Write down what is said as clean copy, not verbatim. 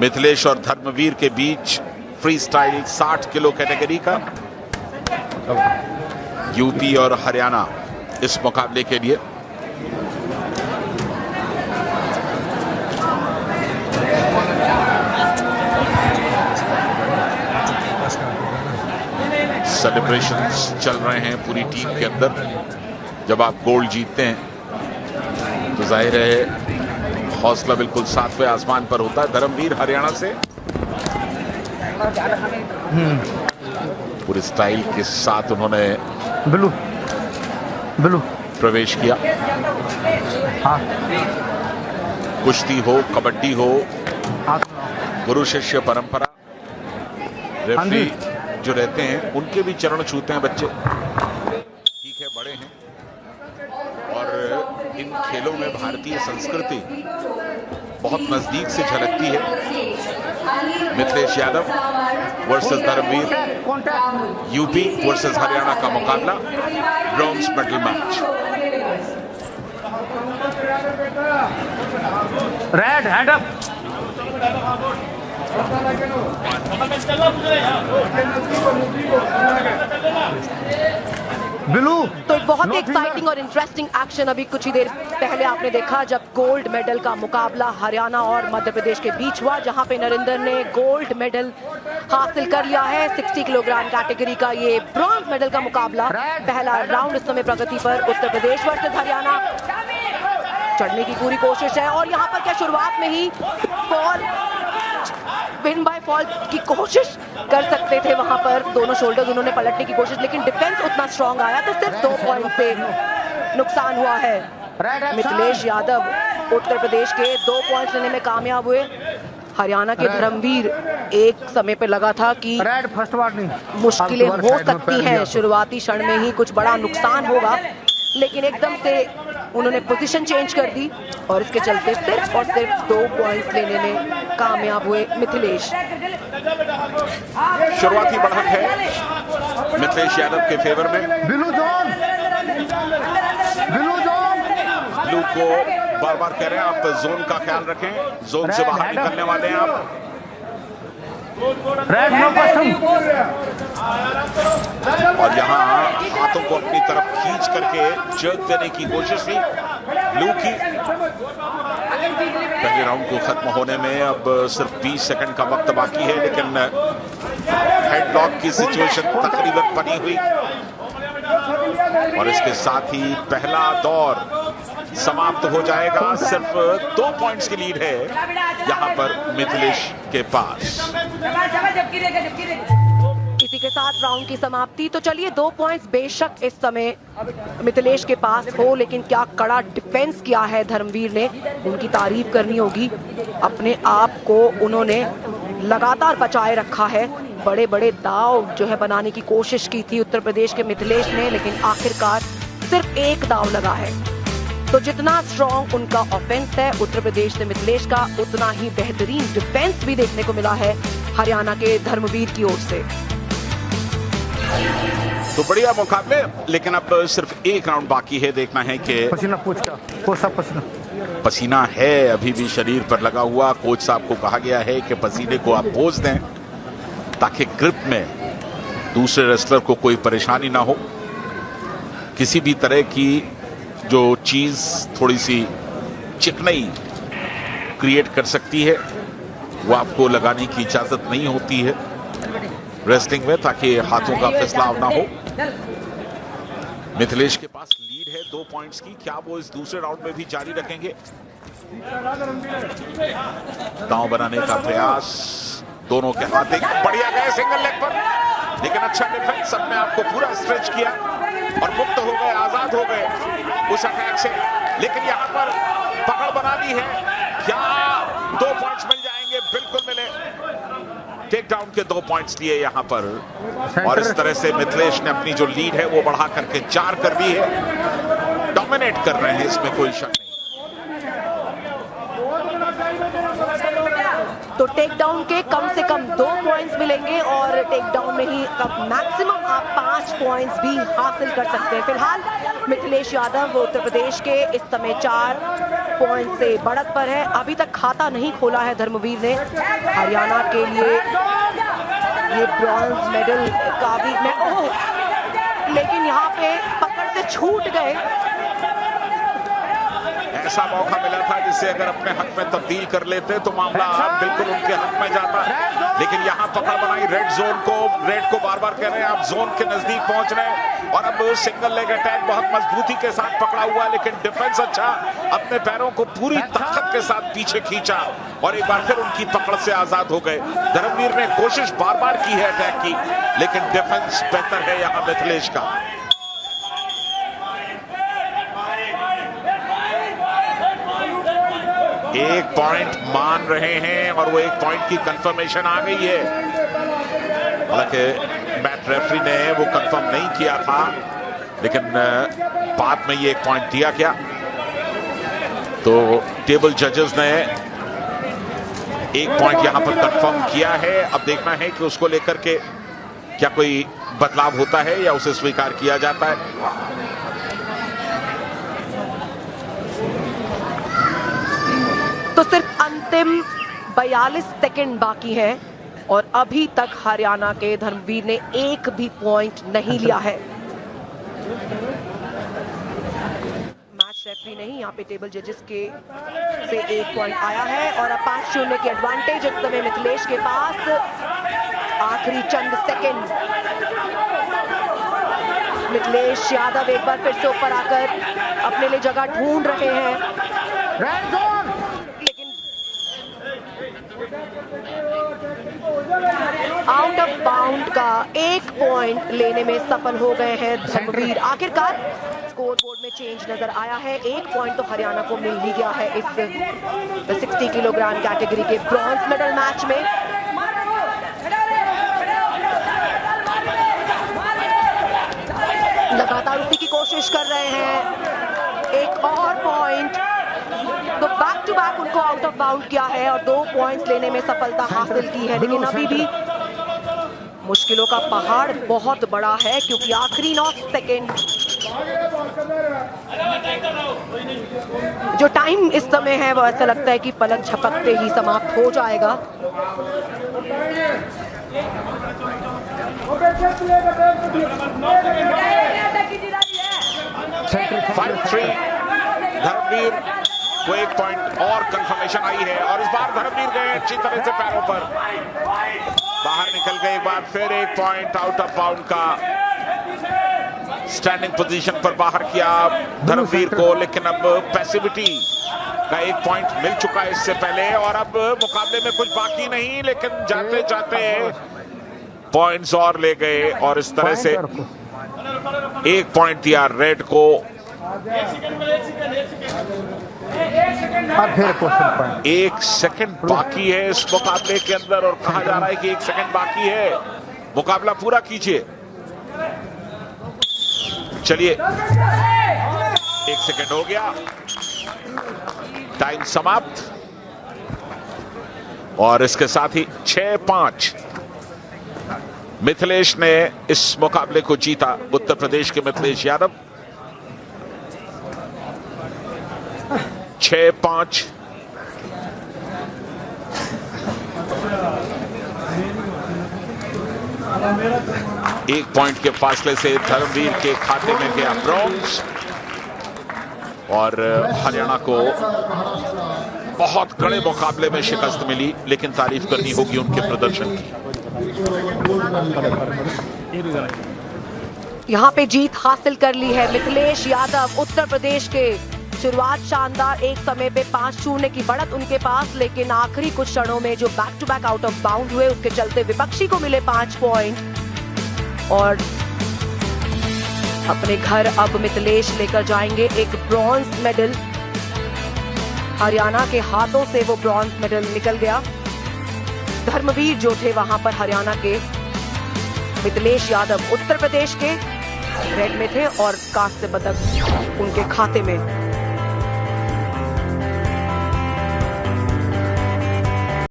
मिथिलेश और धर्मवीर के बीच free style 60 kilo category का यूपी और हरियाणा इस मुकाबले के लिए। सेलिब्रेशंस चल रहे हैं पूरी टीम के अंदर। जब आप गोल्ड जीतते हैं तो जाहिर है हौसला बिल्कुल सातवें आसमान पर होता है। धर्मवीर हरियाणा से पूरे स्टाइल के साथ उन्होंने ब्लू प्रवेश किया। कुश्ती हो, कबड्डी हो, गुरु शिष्य परंपरा, रेफरी जो रहते हैं उनके भी चरण छूते हैं बच्चे। ठीक है, बड़े हैं और इन खेलों में भारतीय संस्कृति बहुत नजदीक से झलकती है। Mithilesh Yadav versus Dharmveer, UP versus Haryana का मुकाबला, bronze medal match. Red hand up. Blue. तो एक बहुत ही एक्साइटिंग और इंटरेस्टिंग एक्शन अभी कुछ ही देर पहले आपने देखा जब गोल्ड मेडल का मुकाबला हरियाणा और मध्य प्रदेश के बीच हुआ, जहां पे नरेंद्र ने गोल्ड मेडल हासिल कर लिया है। 60 किलोग्राम कैटेगरी का ये ब्रॉन्ज मेडल का मुकाबला, पहला राउंड इस समय प्रगति पर उत्तर प्रदेश वर्सेस हरियाणा। चढ़ने की पूरी कोशिश है और यहाँ पर क्या शुरुआत में ही फॉल, विन बाय फॉल की कोशिश कर सकते थे। वहां पर दोनों शोल्डर्स उन्होंने पलटने की कोशिश, लेकिन डिफेंस उतना स्ट्रांग आया तो सिर्फ 2 पॉइंट से नुकसान हुआ है। मिथिलेश यादव उत्तर प्रदेश के 2 पॉइंट लेने में कामयाब हुए। हरियाणा के धर्मवीर एक समय पे लगा था कि मुश्किलें हो सकती हैं, शुरुआती क्षण में ही कुछ बड़ा नुकसान होगा, लेकिन एकदम से उन्होंने पोजीशन चेंज कर दी और इसके चलते सिर्फ और सिर्फ 2 पॉइंट्स लेने में कामयाब हुए मिथिलेश। शुरुआती बढ़त है मिथिलेश यादव के फेवर में। Blue zone, blue zone. Blue को बार बार कह रहे हैं आप जोन का ख्याल रखें, जोन से बाहर निकलने वाले हैं आप। Red no question. और यहाँ हाथों को अपनी तरफ खींच करके जर्क देने की कोशिश थी ब्लू की। पहले राउंड को खत्म होने में अब सिर्फ 20 सेकंड का वक्त बाकी है, लेकिन हेडलॉक की सिचुएशन तकरीबन बनी हुई और इसके साथ ही पहला दौर समाप्त हो जाएगा। सिर्फ 2 पॉइंट्स की लीड है यहां पर मिथिलेश के पास। इसी के साथ राउंड की समाप्ति। तो चलिए 2 पॉइंट्स बेशक इस समय मिथिलेश के पास हो, लेकिन क्या कड़ा डिफेंस किया है धर्मवीर ने, उनकी तारीफ करनी होगी। अपने आप को उन्होंने लगातार बचाए रखा है। बड़े बड़े दाव जो है बनाने की कोशिश की थी उत्तर प्रदेश के मिथिलेश ने, लेकिन आखिरकार सिर्फ एक दाव लगा है। तो जितना स्ट्रॉन्ग उनका ऑफेंस है उत्तर प्रदेश से मिथिलेश का, उतना ही बेहतरीन डिफेंस भी देखने को मिला है हरियाणा के धर्मवीर की ओर से। तो बढ़िया मुकाबले, लेकिन अब सिर्फ एक राउंड बाकी है। देखना है कि पसीना है अभी भी शरीर पर लगा हुआ। कोच साहब को कहा गया है कि पसीने को आप पोंछ दें ताकि ग्रिप में दूसरे रेसलर को कोई परेशानी ना हो। किसी भी तरह की जो चीज थोड़ी सी चिकनाई क्रिएट कर सकती है वो आपको लगाने की इजाजत नहीं होती है रेसलिंग में, ताकि हाथों का फिसलाव ना हो। मिथिलेश के पास लीड है 2 पॉइंट्स की। क्या वो इस दूसरे राउंड में भी जारी रखेंगे? दांव बनाने का प्रयास, दोनों के हाथ एक बढ़िया गए सिंगल लेग पर, लेकिन अच्छा डिफेंस, अपने आप को पूरा स्ट्रेच किया और मुक्त हो गए, आजाद हो गए उस अटैक से। लेकिन यहां पर पकड़ बना ली है। क्या 2 पॉइंट्स मिल जाएंगे? बिल्कुल मिले। टेक डाउन के 2 पॉइंट्स लिए यहां पर, और इस तरह से मिथिलेश ने अपनी जो लीड है वो बढ़ा करके 4 कर दी है। डोमिनेट कर रहे हैं, इसमें कोई शक नहीं। तो टेक डाउन के कम से कम 2 पॉइंट्स मिलेंगे और टेक डाउन में ही मैक्सिमम आप 5 पॉइंट्स भी हासिल कर सकते हैं। फिलहाल मिथिलेश यादव उत्तर प्रदेश के इस समय 4, पॉइंट से बढ़त पर है। अभी तक खाता नहीं खोला है धर्मवीर ने। हरियाणा के लिए ये ब्रॉन्ज मेडल का भी लेकिन यहाँ पे पकड़ से छूट गए। ऐसा मौका मिला था जिससे अगर अपने हक में तब्दील कर लेते तो मामला बिल्कुल उनके हक में जाता, लेकिन यहाँ पकड़ बनाई रेड को बार बार कह रहे हैं आप जोन के नजदीक पहुंच रहे हैं। और अब सिंगल लेग अटैक बहुत मजबूती के साथ पकड़ा हुआ है, लेकिन डिफेंस अच्छा, अपने पैरों को पूरी ताकत के साथ पीछे खींचा और एक बार फिर उनकी पकड़ से आजाद हो गए। धर्मवीर ने कोशिश बार बार की है अटैक की, लेकिन डिफेंस बेहतर है यहाँ मिथिलेश का। एक पॉइंट मान रहे हैं और वो एक पॉइंट की कंफर्मेशन आ गई है। हालांकि मैच रेफरी ने वो कंफर्म नहीं किया था, लेकिन बाद में ये एक पॉइंट दिया गया। तो टेबल जजेस ने एक पॉइंट यहां पर कंफर्म किया है। अब देखना है कि उसको लेकर के क्या कोई बदलाव होता है या उसे स्वीकार किया जाता है। तो सिर्फ अंतिम 42 सेकंड बाकी है और अभी तक हरियाणा के धर्मवीर ने एक भी पॉइंट नहीं लिया है। मैच रेफरी नहीं, यहाँ पे टेबल जजेस के से एक पॉइंट आया है और अब 5-0 की एडवांटेज इस समय मिथिलेश के पास। आखिरी चंद सेकंड, मिथिलेश यादव एक बार फिर से ऊपर आकर अपने लिए जगह ढूंढ रहे हैं। आउट ऑफ बाउंड का एक पॉइंट लेने में सफल हो गए हैं धर्मवीर। आखिरकार स्कोर बोर्ड में चेंज नजर आया है। एक पॉइंट तो हरियाणा को मिल ही गया है इस 60 किलोग्राम कैटेगरी के ब्रॉन्ज मेडल मैच में। लगातार उसी की कोशिश कर रहे हैं, एक और पॉइंट। तो बैक टू बैक उनको आउट ऑफ बाउंड किया है और 2 पॉइंट्स लेने में सफलता हासिल की है, लेकिन अभी भी मुश्किलों का पहाड़ बहुत बड़ा है क्योंकि आखिरी 9 सेकेंड जो टाइम इस समय है वो ऐसा लगता है कि पलक झपकते ही समाप्त हो जाएगा। धर्मवीर को एक पॉइंट और कंफर्मेशन आई है और इस बार धर्मवीर गए अच्छी तरह से पैरों पर, बाहर निकल गए। एक बार फिर एक पॉइंट आउट ऑफ बाउंड का, स्टैंडिंग पोजीशन पर बाहर किया धर्मवीर को, लेकिन अब पैसिविटी का एक पॉइंट मिल चुका है इससे पहले और अब मुकाबले में कुछ बाकी नहीं, लेकिन जाते जाते पॉइंट्स और ले गए और इस तरह से एक पॉइंट दिया रेड को। एक सेकंड बाकी है इस मुकाबले के अंदर और कहा जा रहा है कि 1 सेकंड बाकी है, मुकाबला पूरा कीजिए। चलिए 1 सेकंड हो गया, टाइम समाप्त और इसके साथ ही 6-5 मिथिलेश ने इस मुकाबले को जीता। उत्तर प्रदेश के मिथिलेश यादव 6-5। एक पॉइंट के फासले से धर्मवीर के खाते में गया ब्रॉन्ज और हरियाणा को बहुत कड़े मुकाबले में शिकस्त मिली, लेकिन तारीफ करनी होगी उनके प्रदर्शन की। यहाँ पे जीत हासिल कर ली है मिथिलेश यादव। उत्तर प्रदेश के शुरुआत शानदार, एक समय पे 5-0 की बढ़त उनके पास, लेकिन आखिरी कुछ क्षणों में जो back to back out of bound हुए उसके चलते विपक्षी को मिले 5 पॉइंट और अपने घर अब मिथिलेश लेकर जाएंगे एक ब्रॉन्ज मेडल। हरियाणा के हाथों से वो ब्रॉन्ज मेडल निकल गया। धर्मवीर जो थे वहां पर हरियाणा के, मिथिलेश यादव उत्तर प्रदेश के रेड में थे और कांस्य पदक उनके खाते में।